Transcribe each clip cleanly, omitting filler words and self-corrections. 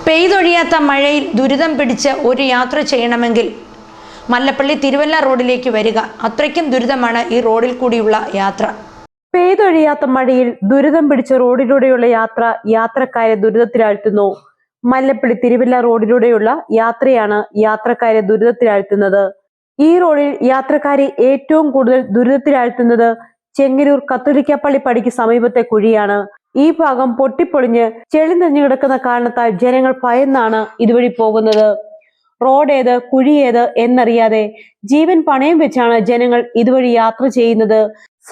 പെയ്തൊഴിയാത്ത മഴയിൽ ദുരിതം പിടിച്ച് ഒരു യാത്ര ചെയ്യണമെങ്കിൽ മല്ലപ്പള്ളി തിരുവല്ല റോഡിലേക്ക് വരിക. അത്രയ്ക്കും ദുരിതമാണ് ഈ റോഡിൽ കൂടിയുള്ള യാത്ര. പെയ്തൊഴിയാത്ത മഴയിൽ ദുരിതം പിടിച്ച റോഡിലൂടെയുള്ള യാത്ര യാത്രക്കാരെ ദുരിതത്തിലാഴ്ത്തുന്നു. മല്ലപ്പള്ളി തിരുവല്ല റോഡിലൂടെയുള്ള യാത്രയാണ് യാത്രക്കാരെ ദുരിതത്തിലാഴ്ത്തുന്നത്. ഈ റോഡിൽ യാത്രക്കാരെ ഏറ്റവും കൂടുതൽ ദുരിതത്തിലാഴ്ത്തുന്നത് ചെങ്ങന്നൂർ കത്തോലിക്ക പള്ളി പടിക്ക് സമീപത്തെ കുഴിയാണ്. ഈ ഭാഗം പൊട്ടിപ്പൊളിഞ്ഞ് ചെളി നിറഞ്ഞു കിടക്കുന്ന കാരണത്താൽ ജനങ്ങൾ ഭയന്നാണ് ഇതുവഴി പോകുന്നത്. റോഡ് ഏത് കുഴി ഏത് എന്നറിയാതെ ജീവൻ പണയം വെച്ചാണ് ജനങ്ങൾ ഇതുവഴി യാത്ര ചെയ്യുന്നത്.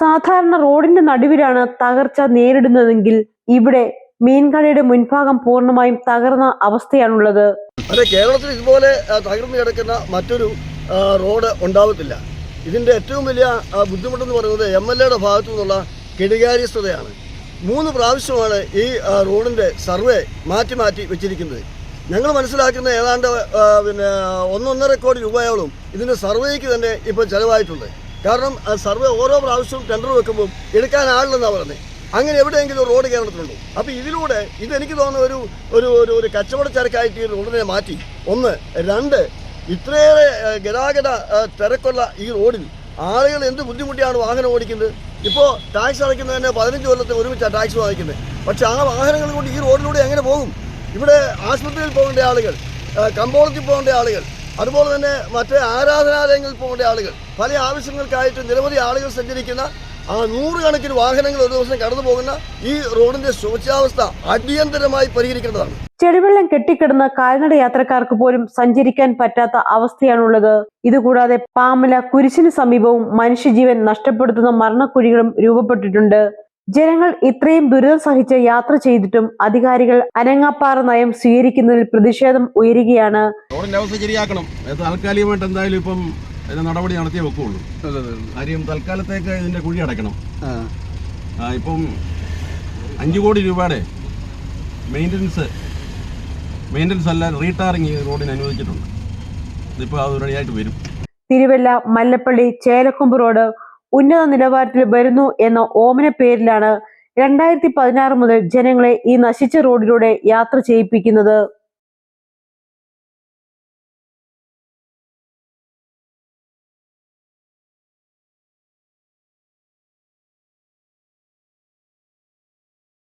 സാധാരണ റോഡിന്റെ നടുവിലാണ് തകർച്ച നേരിടുന്നതെങ്കിൽ ഇവിടെ മീൻകടയുടെ മുൻഭാഗം പൂർണ്ണമായും തകർന്ന അവസ്ഥയാണുള്ളത്. അതെ, കേരളത്തിൽ ഇതുപോലെ തകർന്നു കിടക്കുന്ന മറ്റൊരു റോഡ് ഉണ്ടാവത്തില്ല. ഇതിന്റെ ഏറ്റവും വലിയ ബുദ്ധിമുട്ടെന്ന് പറയുന്നത് MLA ഭാഗത്തു നിന്നുള്ള കെടുകാര്യസ്ഥതയാണ്. 3 പ്രാവശ്യമാണ് ഈ റോഡിന്റെ സർവേ മാറ്റി വെച്ചിരിക്കുന്നത്. ഞങ്ങൾ മനസ്സിലാക്കുന്ന ഏതാണ്ട് 1.5 കോടി രൂപയോളം ഇതിന്റെ സർവേക്ക് തന്നെ ഇപ്പോൾ ചെലവായിട്ടുണ്ട്. കാരണം സർവേ ഓരോ പ്രാവശ്യവും ടെൻഡർ വെക്കുമ്പോൾ എടുക്കാൻ ആളില്ലെന്നാണ് പറയുന്നത്. അങ്ങനെ എവിടെയെങ്കിലും റോഡ് കേരളത്തിലുണ്ടോ? അപ്പോൾ ഇതിലൂടെ ഇതെനിക്ക് തോന്നുന്ന ഒരു കച്ചവട ചരക്കായിട്ട് ഈ റോഡിനെ മാറ്റി. 1, 2 ഇത്രയേറെ ഗതാഗത തിരക്കുള്ള ഈ റോഡിൽ ആളുകൾ എന്ത് ബുദ്ധിമുട്ടിയാണ് വാഹനം ഓടിക്കുന്നത്. ഇപ്പോൾ ടാക്സ് അടയ്ക്കുന്നതിന് 15 കൊല്ലത്തെ ഒരുമിച്ചാണ് ടാക്സ് വാങ്ങിക്കുന്നത്. പക്ഷേ ആ വാഹനങ്ങൾ കൊണ്ട് ഈ റോഡിലൂടെ എങ്ങനെ പോകും? ഇവിടെ ആശുപത്രിയിൽ പോകേണ്ട ആളുകൾ, കമ്പോളത്തിൽ പോകേണ്ട ആളുകൾ, അതുപോലെ തന്നെ മറ്റ് ആരാധനാലയങ്ങളിൽ പോകേണ്ട ആളുകൾ, പല ആവശ്യങ്ങൾക്കായിട്ട് നിരവധി ആളുകൾ സഞ്ചരിക്കുന്ന 100 കണക്കിന് വാഹനങ്ങൾ ഒരു ദിവസം കടന്നു പോകുന്ന ഈ റോഡിന്റെ ശോച്യാവസ്ഥ അടിയന്തരമായി പരിഹരിക്കേണ്ടതാണ്. ചെളിവെള്ളം കെട്ടിക്കിടന്ന് കാൽനട യാത്രക്കാർക്ക് പോലും സഞ്ചരിക്കാൻ പറ്റാത്ത അവസ്ഥയാണുള്ളത്. ഇതുകൂടാതെ പാമല കുരിശിന് സമീപവും മനുഷ്യജീവൻ നഷ്ടപ്പെടുത്തുന്ന മരണക്കുഴികളും രൂപപ്പെട്ടിട്ടുണ്ട്. ജനങ്ങൾ ഇത്രയും ദുരിതം സഹിച്ച് യാത്ര ചെയ്തിട്ടും അധികാരികൾ അനങ്ങാപ്പാറ നയം സ്വീകരിക്കുന്നതിൽ പ്രതിഷേധം ഉയരുകയാണ്. റോഡിന്റെ അവസ്ഥ ശരിയാക്കണം. താൽക്കാലികമായിട്ട് എന്തായാലും ഇപ്പം നടപടി നടത്തിയേ വെക്കുള്ളൂ. കാര്യം തൽക്കാലത്തേക്ക് ഇതിന്റെ കുഴി അടയ്ക്കണം. ഇപ്പം 5 കോടി രൂപയുടെ മെയിൻ്റനൻസ് അല്ല റീടാറിങ് റോഡിന് അനുവദിച്ചിട്ടുണ്ട്. ഇതിപ്പോൾ അത് റെഡിയായിട്ട് വരും. തിരുവല്ല മല്ലപ്പള്ളി ചേലക്കൊമ്പ് റോഡ് ഉന്നത നിലവാരത്തിൽ വരുന്നു എന്ന ഓമന പേരിലാണ് 2016 മുതൽ ജനങ്ങളെ ഈ നശിച്ച റോഡിലൂടെ യാത്ര ചെയ്യിപ്പിക്കുന്നത്.